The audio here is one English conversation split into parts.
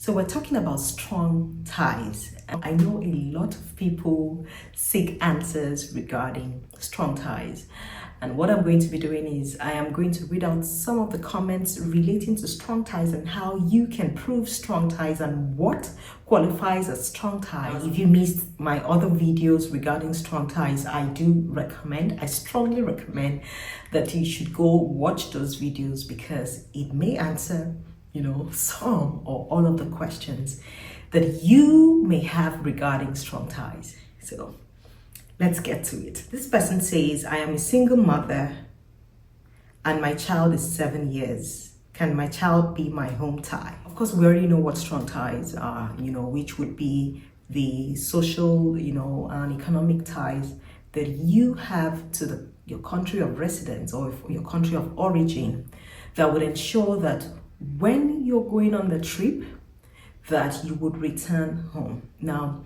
So we're talking about strong ties. I know a lot of people seek answers regarding strong ties. And what I'm going to be doing is I am going to read out some of the comments relating to strong ties and how you can prove strong ties and what qualifies as strong ties. If you missed my other videos regarding strong ties, I strongly recommend that you should go watch those videos because it may answer some or all of the questions that you may have regarding strong ties. So let's get to it. This person says, I am a single mother and my child is 7 years. Can my child be my home tie? Of course, we already know what strong ties are, which would be the social, and economic ties that you have to your country of residence or your country of origin that would ensure that when you're going on the trip, that you would return home. Now,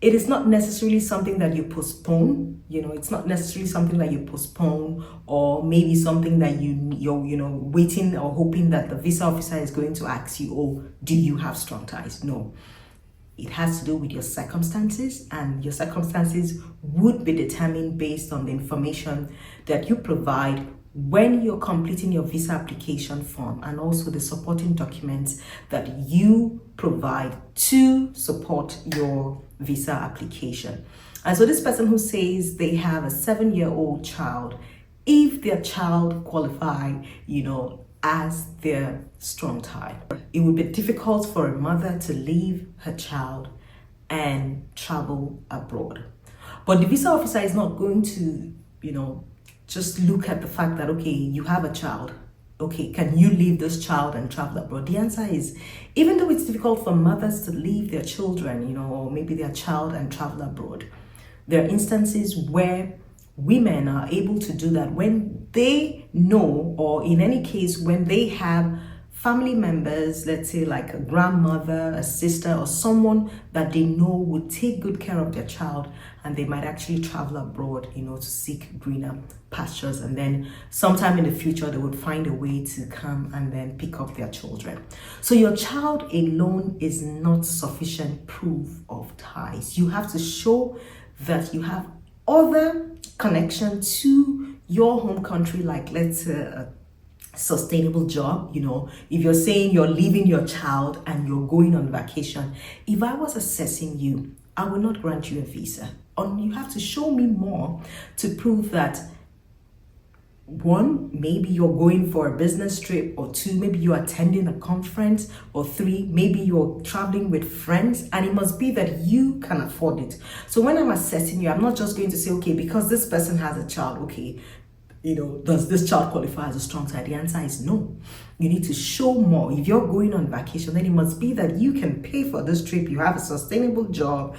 it is not necessarily something that you postpone. It's not necessarily something that you postpone, or maybe something that you're waiting or hoping that the visa officer is going to ask you, oh, do you have strong ties? No. It has to do with your circumstances, and your circumstances would be determined based on the information that you provide when you're completing your visa application form, and also the supporting documents that you provide to support your visa application. And so this person who says they have a 7-year-old child, if their child qualify, as their strong tie, it would be difficult for a mother to leave her child and travel abroad. But the visa officer is not going to, just look at the fact that, okay, you have a child. Okay, can you leave this child and travel abroad? The answer is, even though it's difficult for mothers to leave their children, or maybe their child and travel abroad, there are instances where women are able to do that when they know, or in any case, when they have family members, let's say like a grandmother, a sister, or someone that they know would take good care of their child, and they might actually travel abroad, to seek greener pastures, and then sometime in the future they would find a way to come and then pick up their children. So your child alone is not sufficient proof of ties. You have to show that you have other connection to your home country, like let's say a sustainable job. If you're saying you're leaving your child and you're going on vacation, if I was assessing you, I will not grant you a visa. You have to show me more to prove that, one, maybe you're going for a business trip, or two, maybe you're attending a conference, or three, maybe you're traveling with friends, and it must be that you can afford it. So when I'm assessing you, I'm not just going to say, okay, because this person has a child, okay, does this child qualify as a strong tie? The answer is no. You need to show more. If you're going on vacation, then it must be that you can pay for this trip. You have a sustainable job,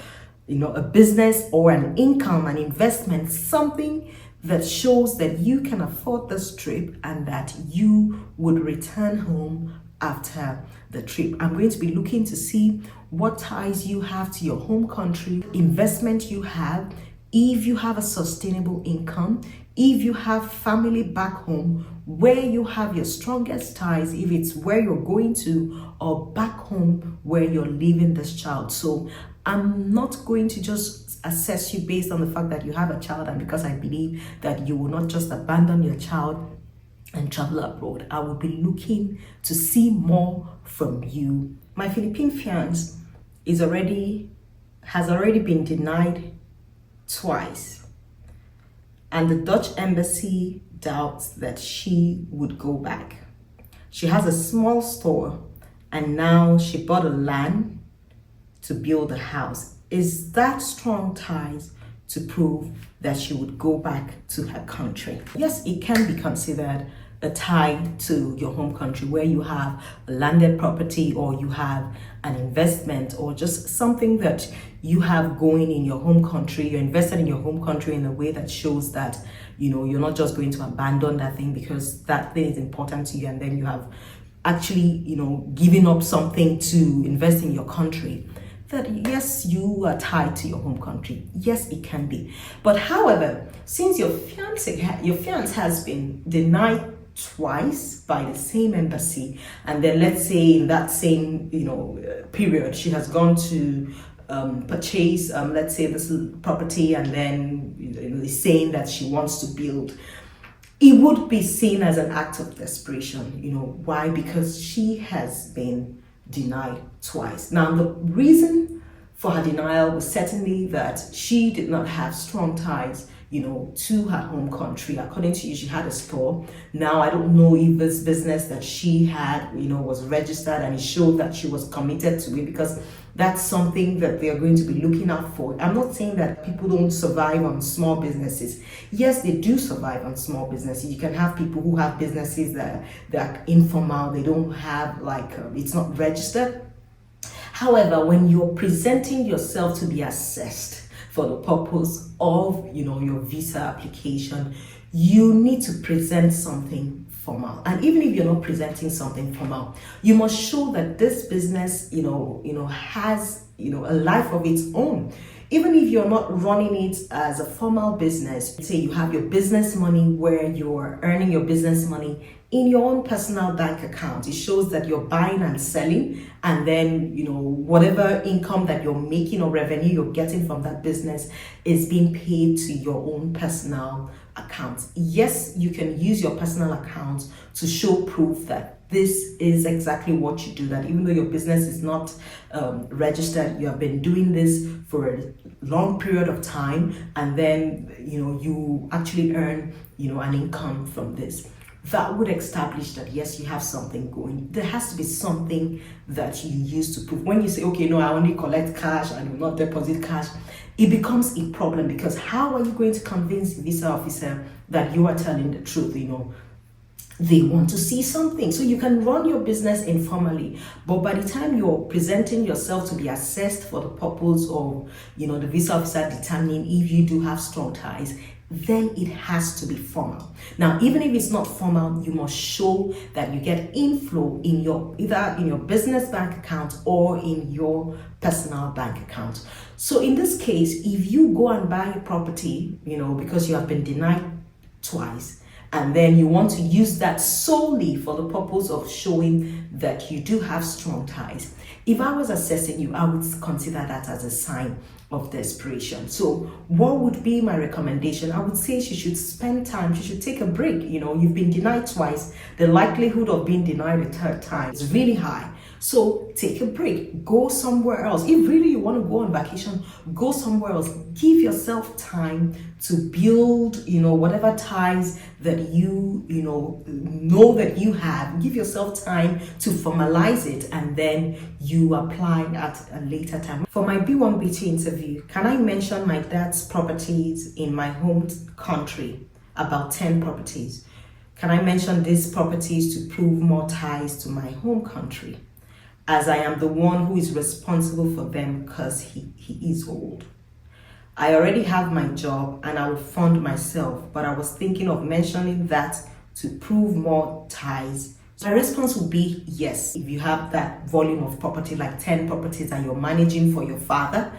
a business or an income, an investment, something that shows that you can afford this trip and that you would return home after the trip. I'm going to be looking to see what ties you have to your home country, investment you have, if you have a sustainable income, if you have family back home, where you have your strongest ties, if it's where you're going to, or back home where you're leaving this child. So I'm not going to just assess you based on the fact that you have a child, and because I believe that you will not just abandon your child and travel abroad. I will be looking to see more from you. My Philippine fiance has already been denied twice, and the Dutch embassy doubts that she would go back. She has a small store, and now she bought a land to build a house. Is that strong ties to prove that she would go back to her country? Yes, it can be considered a tie to your home country, where you have a landed property, or you have an investment, or just something that you have going in your home country. You're invested in your home country in a way that shows that you're not just going to abandon that thing because that thing is important to you, and then you have actually given up something to invest in your country. That yes, you are tied to your home country. Yes, it can be. But however, since your fiance has been denied twice by the same embassy, and then let's say in that same period she has gone to purchase let's say this property, and then is saying that she wants to build, it would be seen as an act of desperation. Why? Because she has been denied twice. Now, the reason for her denial was certainly that she did not have strong ties to her home country. According to you, she had a store. Now, I don't know if this business that she had, was registered and it showed that she was committed to it, because that's something that they are going to be looking out for. I'm not saying that people don't survive on small businesses. Yes, they do survive on small businesses. You can have people who have businesses that are informal. They don't have it's not registered. However, when you're presenting yourself to be assessed for the purpose of your visa application, you need to present something formal. And even if you're not presenting something formal, you must show that this business has a life of its own. Even if you're not running it as a formal business, say you have your business money where you're earning your business money in your own personal bank account. It shows that you're buying and selling, and then whatever income that you're making or revenue you're getting from that business is being paid to your own personal account. Yes, you can use your personal account to show proof that this is exactly what you do, that even though your business is not registered, you have been doing this for a long period of time, and then you actually earn an income from this. That would establish that yes, you have something going. There has to be something that you use to prove. When you say, okay, no, I only collect cash, I do not deposit cash, it becomes a problem, because how are you going to convince the visa officer that you are telling the truth? They want to see something. So you can run your business informally, but by the time you're presenting yourself to be assessed for the purpose of the visa officer determining if you do have strong ties, then it has to be formal. Now, even if it's not formal, you must show that you get inflow in either in your business bank account or in your personal bank account. So in this case, if you go and buy a property, because you have been denied twice, and then you want to use that solely for the purpose of showing that you do have strong ties, if I was assessing you, I would consider that as a sign of desperation. So what would be my recommendation? I would say she should spend time, she should take a break. You've been denied twice. The likelihood of being denied a third time is really high. So take a break, go somewhere else. If really you want to go on vacation, go somewhere else. Give yourself time to build, whatever ties that you know that you have. Give yourself time to formalize it, and then you apply at a later time. For my B1BT interview, can I mention my dad's properties in my home country? About 10 properties. Can I mention these properties to prove more ties to my home country, as I am the one who is responsible for them because he is old? I already have my job and I will fund myself, but I was thinking of mentioning that to prove more ties. So my response would be yes. If you have that volume of property, like 10 properties, and you're managing for your father,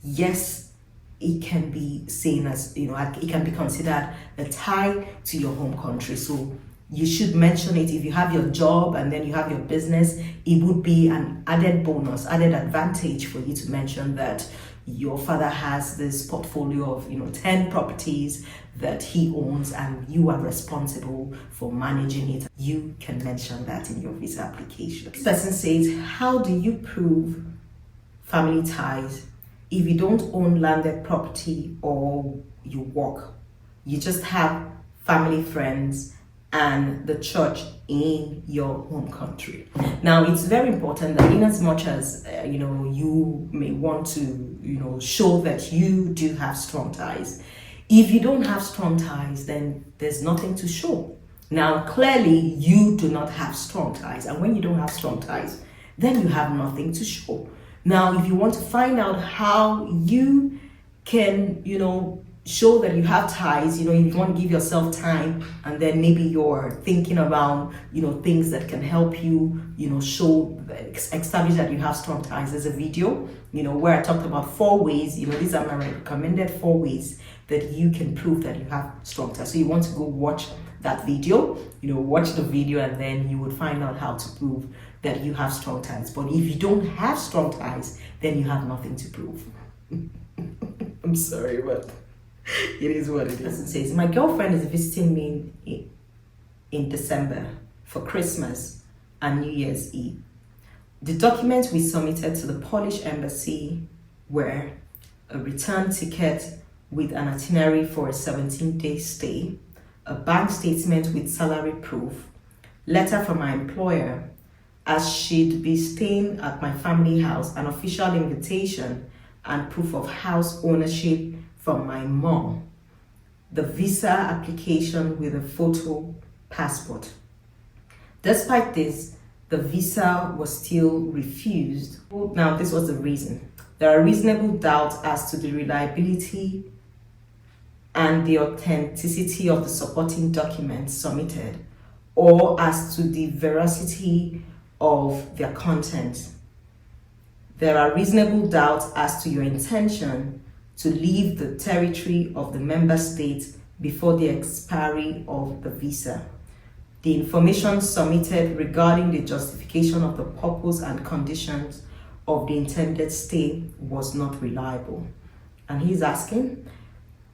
yes, it can be seen as, it can be considered a tie to your home country. So you should mention it. If you have your job and then you have your business, it would be an added bonus, added advantage for you to mention that your father has this portfolio of 10 properties that he owns, and you are responsible for managing it. You can mention that in your visa application. This person says, how do you prove family ties if you don't own landed property or you work? You just have family, friends, and the church in your home country. Now, it's very important that in as much as you may want to show that you do have strong ties, if you don't have strong ties, then there's nothing to show. Now, clearly you do not have strong ties, and when you don't have strong ties, then you have nothing to show. Now, if you want to find out how you can show that you have ties. You know, you want to give yourself time, and then maybe you're thinking around, you know, things that can help you, you know, establish that you have strong ties. There's a video, you know, where I talked about 4 ways, you know, these are my recommended 4 ways that you can prove that you have strong ties. So you want to go watch that video, you know, watch the video, and then you would find out how to prove that you have strong ties. But if you don't have strong ties, then you have nothing to prove. I'm sorry, but it is what it is. It says, my girlfriend is visiting me in December for Christmas and New Year's Eve. The documents we submitted to the Polish embassy were a return ticket with an itinerary for a 17-day stay, a bank statement with salary proof, letter from my employer as she'd be staying at my family house, an official invitation, and proof of house ownership from my mom, the visa application with a photo passport. Despite this, the visa was still refused. Now, this was the reason. There are reasonable doubts as to the reliability and the authenticity of the supporting documents submitted, or as to the veracity of their content. There are reasonable doubts as to your intention to leave the territory of the member state before the expiry of the visa. The information submitted regarding the justification of the purpose and conditions of the intended stay was not reliable. And he's asking,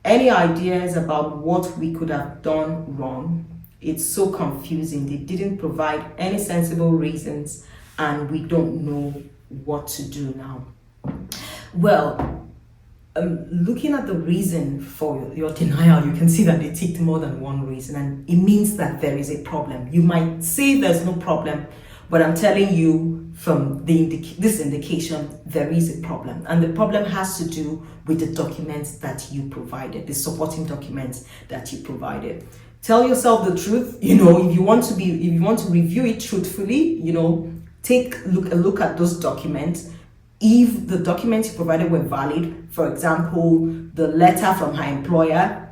any ideas about what we could have done wrong? It's so confusing. They didn't provide any sensible reasons, and we don't know what to do now. Well, looking at the reason for your denial, you can see that they ticked more than one reason, and it means that there is a problem. You might say there's no problem, but I'm telling you from this indication, there is a problem. And the problem has to do with the documents that you provided, the supporting documents that you provided. Tell yourself the truth. You know, if you want to review it truthfully, you know, take a look at those documents. If the documents you provided were valid, for example, the letter from her employer,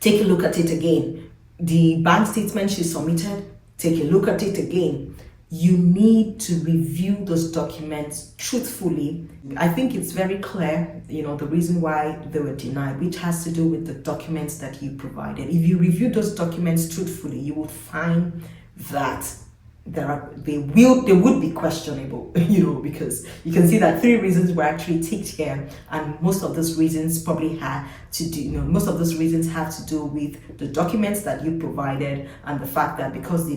take a look at it again. The bank statement she submitted, take a look at it again. You need to review those documents truthfully. I think it's very clear, you know, the reason why they were denied, which has to do with the documents that you provided. If you review those documents truthfully, you will find that they would be questionable, you know, because you can see that 3 reasons were actually ticked here, and most of those reasons probably had to do, you know, most of those reasons have to do with the documents that you provided, and the fact that because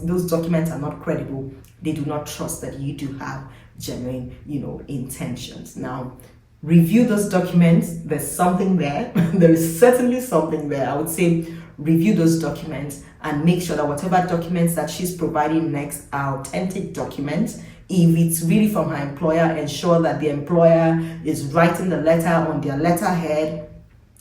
those documents are not credible, they do not trust that you do have genuine, you know, intentions. Now, review those documents. There's something there. There is certainly something there. I would say review those documents and make sure that whatever documents that she's providing next are authentic documents. If it's really from her employer, ensure that the employer is writing the letter on their letterhead.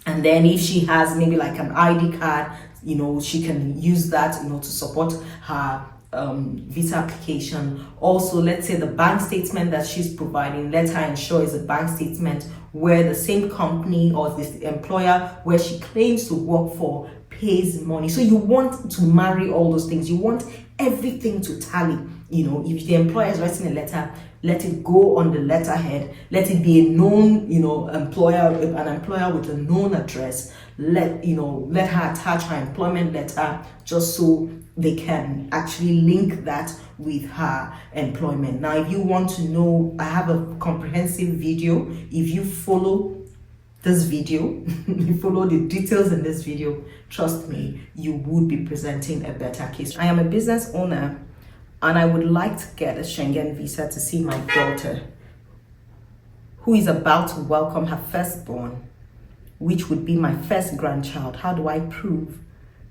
And then if she has maybe like an ID card, you know, she can use that, you know, to support her visa application. Also, let's say the bank statement that she's providing, let her ensure is a bank statement where the same company or the employer where she claims to work for pays money. So you want to marry all those things. You want everything to tally. You know, if the employer is writing a letter, let it go on the letterhead. Let it be a known, you know, an employer with a known address. Let her attach her employment letter just so they can actually link that with her employment. Now, if you want to know, I have a comprehensive video. If you follow this video, you follow the details in this video, trust me, you would be presenting a better case. I am a business owner and I would like to get a Schengen visa to see my daughter, who is about to welcome her firstborn, which would be my first grandchild. How do I prove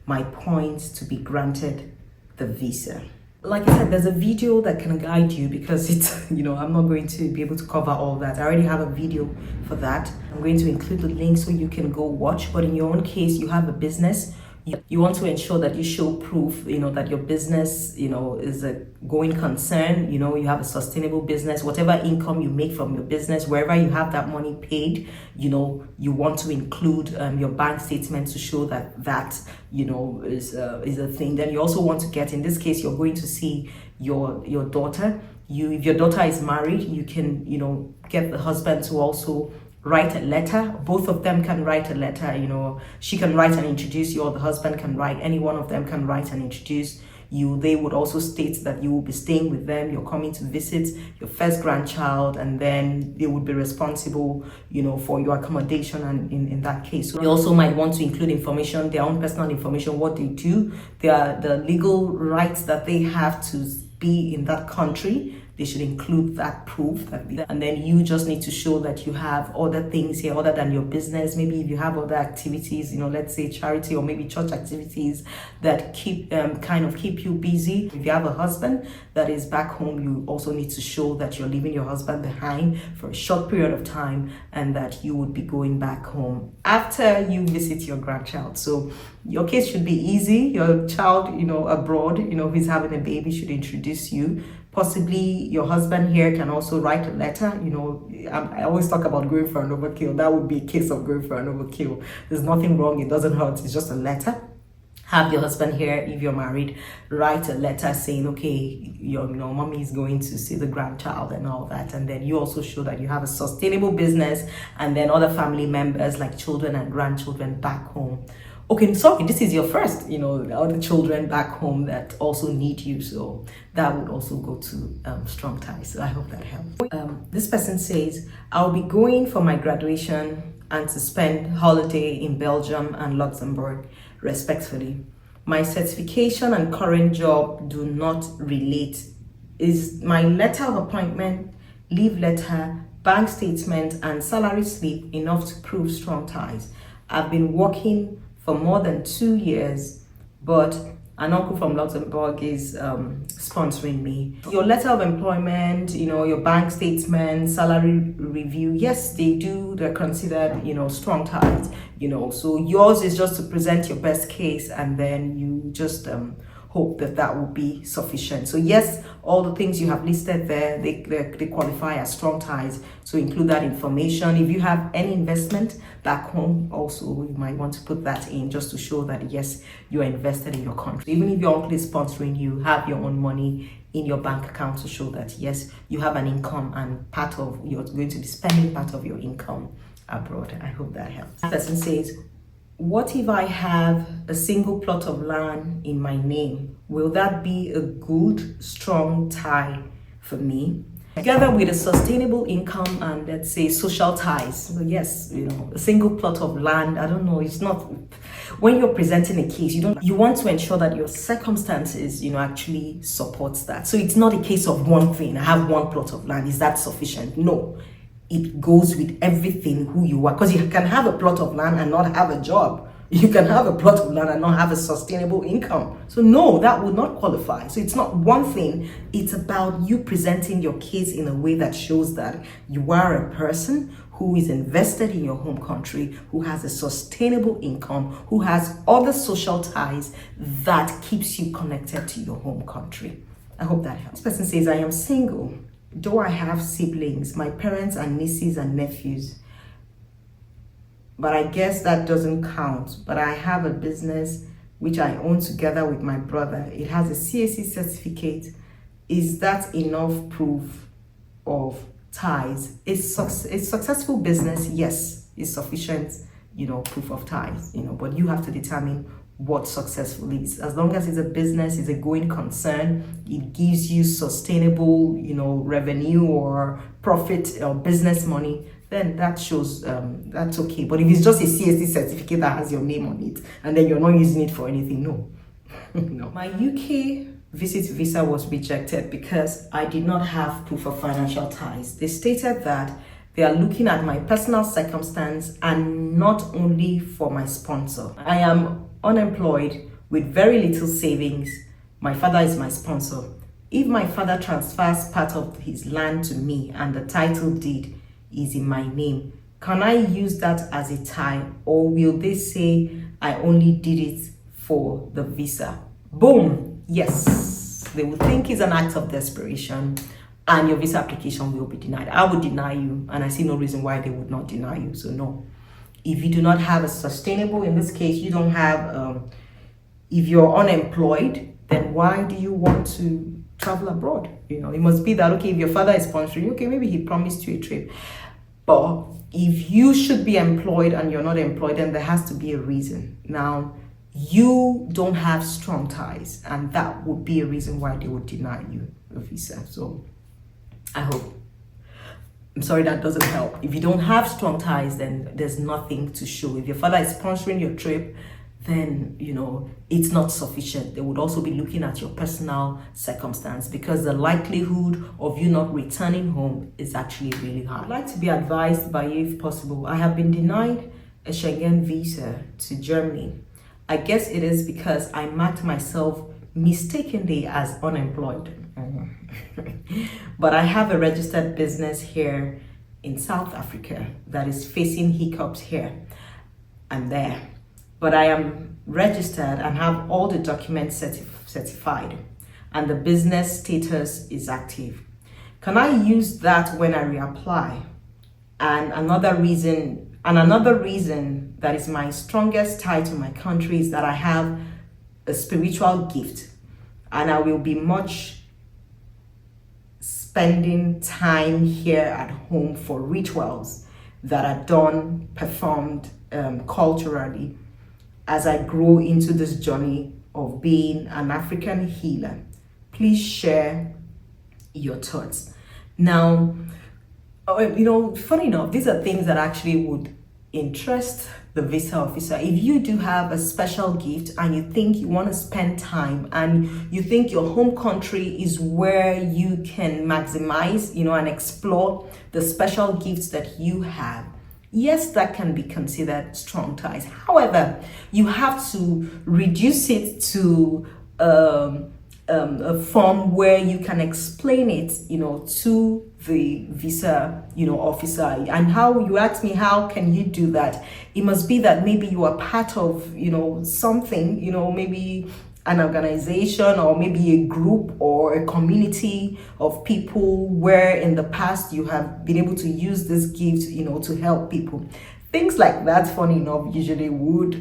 my points to be granted the visa? Like I said, there's a video that can guide you, because it's, you know, I'm not going to be able to cover all that. I already have a video for that. I'm going to include the link so you can go watch. But in your own case, you have a business, You want to ensure that you show proof, that your business, is a going concern, you have a sustainable business. Whatever income you make from your business, wherever you have that money paid, you want to include your bank statement to show that is a thing. Then you also want to get, in this case, you're going to see your daughter. If your daughter is married, you can, get the husband to also write a letter. Both of them can write a letter. She can write and introduce you, or the husband can write. Any one of them can write and introduce you. They would also state that you will be staying with them, you're coming to visit your first grandchild, and then they would be responsible, for your accommodation. And in that case, you also might want to include information, their own personal information, what they do, the legal rights that they have to be in that country. They should include that proof, and then you just need to show that you have other things here other than your business. Maybe if you have other activities, let's say charity or maybe church activities that keep you busy. If you have a husband that is back home, you also need to show that you're leaving your husband behind for a short period of time, and that you would be going back home after you visit your grandchild. So your case should be easy. Your child, abroad, who's having a baby, should introduce you. Possibly your husband here can also write a letter. I always talk about going for an overkill. That would be a case of going for an overkill. There's nothing wrong. It doesn't hurt. It's just a letter. Have your husband here, if you're married, write a letter saying, okay, your mommy is going to see the grandchild and all that. And then you also show that you have a sustainable business, and then other family members like children and grandchildren back home. Okay, sorry, this is your first, other children back home that also need you. So that would also go to strong ties. So I hope that helps. This person says, I'll be going for my graduation and to spend holiday in Belgium and Luxembourg, respectfully. My certification and current job do not relate. Is my letter of appointment, leave letter, bank statement, and salary slip enough to prove strong ties? I've been working for more than 2 years, but an uncle from Luxembourg is sponsoring me. Your letter of employment, your bank statement, salary review, yes, they do. They're considered, strong ties. So yours is just to present your best case, and then you just hope that will be sufficient. So yes, all the things you have listed there, they qualify as strong ties. So include that information. If you have any investment back home, also you might want to put that in, just to show that yes, you are invested in your country. Even if your uncle is sponsoring you, have your own money in your bank account to show that yes, you have an income, and you're going to be spending part of your income abroad. I hope that helps. This person says, what if I have a single plot of land in my name? Will that be a good, strong tie for me? Together with a sustainable income and, let's say, social ties. So yes, a single plot of land, I don't know, it's not, when you're presenting a case, you want to ensure that your circumstances, actually supports that. So it's not a case of one thing. I have one plot of land. Is that sufficient? No. It goes with everything who you are, because you can have a plot of land and not have a job. You can have a plot of land and not have a sustainable income. So no, that would not qualify. So it's not one thing. It's about you presenting your case in a way that shows that you are a person who is invested in your home country, who has a sustainable income, who has other social ties that keeps you connected to your home country. I hope that helps. This person says, I am single. Though I have siblings, my parents are nieces and nephews, but I guess that doesn't count. But I have a business which I own together with my brother. It has a CAC certificate. Is that enough proof of ties? A successful business, yes, is sufficient, proof of ties, but you have to determine what successful is. As long as it's a business, it's a going concern, it gives you sustainable, revenue or profit or business money, then that shows that's okay. But if it's just a CSC certificate that has your name on it and then you're not using it for anything, no. No. My UK visa was rejected because I did not have proof of financial ties. They stated that they are looking at my personal circumstance and not only for my sponsor. I am unemployed with very little savings. My father is my sponsor. If my father transfers part of his land to me and the title deed is in my name, can I use that as a tie, or will they say I only did it for the visa. Boom. Yes, they will think it's an act of desperation and your visa application will be denied. I would deny you, and I see no reason why they would not deny you. So no, if you do not have a sustainable, in this case, you don't have, if you're unemployed, then why do you want to travel abroad? You know, it must be that, okay, if your father is sponsoring, okay, maybe he promised you a trip. But if you should be employed and you're not employed, then there has to be a reason. Now, you don't have strong ties, and that would be a reason why they would deny you a visa. So I hope. I'm sorry, that doesn't help. If you don't have strong ties, then there's nothing to show. If your father is sponsoring your trip, then, you know, it's not sufficient. They would also be looking at your personal circumstance, because the likelihood of you not returning home is actually really high. I'd like to be advised by you if possible. I have been denied a Schengen visa to Germany. I guess it is because I marked myself mistakenly as unemployed. But I have a registered business here in South Africa that is facing hiccups here and there. But I am registered and have all the documents certified, and the business status is active. Can I use that when I reapply? And another reason that is my strongest tie to my country is that I have a spiritual gift, and I will be much spending time here at home for rituals that are done, performed culturally as I grow into this journey of being an African healer. Please share your thoughts. Now, you know, funny enough, these are things that actually would interest the visa officer. If you do have a special gift and you think you want to spend time and you think your home country is where you can maximize, you know, and explore the special gifts that you have, yes, that can be considered strong ties. However, you have to reduce it to a form where you can explain it, you know, to the visa, you know, officer. And how, you ask me, how can you do that? It must be that maybe you are part of, you know, something, you know, maybe an organization or maybe a group or a community of people where in the past you have been able to use this gift, you know, to help people. Things like that, funny enough, usually would,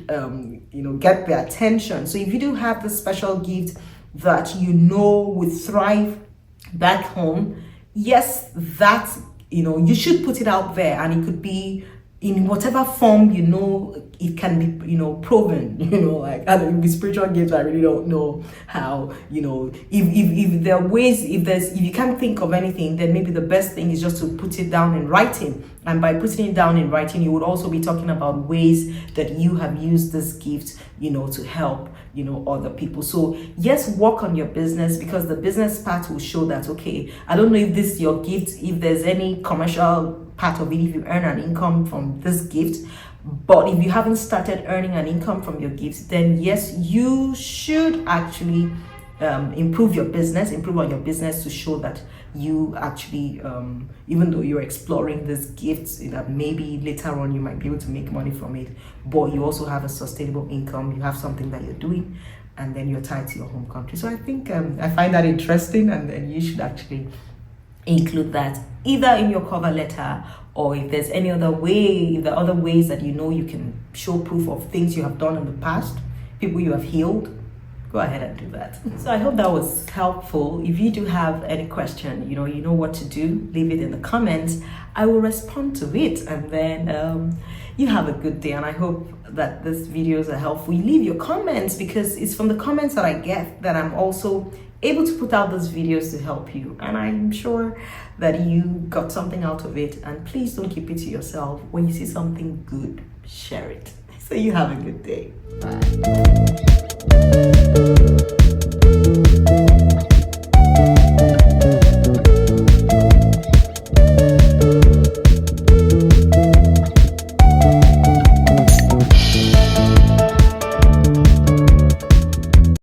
you know, get their attention. So if you do have this special gift that you know would thrive back home, yes, that, you know, you should put it out there, and it could be in whatever form, you know, it can be, you know, proven, you know, like, I don't know, with spiritual gifts, I really don't know how, you know, if there are ways, if you can't think of anything, then maybe the best thing is just to put it down in writing. And by putting it down in writing, you would also be talking about ways that you have used this gift, you know, to help, you know, other people. So yes, work on your business, because the business part will show that, okay, I don't know if this is your gift, if there's any commercial part of it, if you earn an income from this gift. But if you haven't started earning an income from your gifts, then yes, you should actually improve on your business to show that you actually, even though you're exploring these gifts, that maybe later on you might be able to make money from it, but you also have a sustainable income, you have something that you're doing, and then you're tied to your home country. So I think I find that interesting, and then you should actually include that either in your cover letter, or if there's any other way, if there are other ways that you know you can show proof of things you have done in the past, people you have healed, go ahead and do that. So I hope that was helpful. If you do have any question, you know what to do, leave it in the comments. I will respond to it, and then you have a good day, and I hope that these videos are helpful. You leave your comments, because it's from the comments that I get that I'm also able to put out those videos to help you, and I'm sure that you got something out of it. And please don't keep it to yourself. When you see something good, share it. So you have a good day. Bye.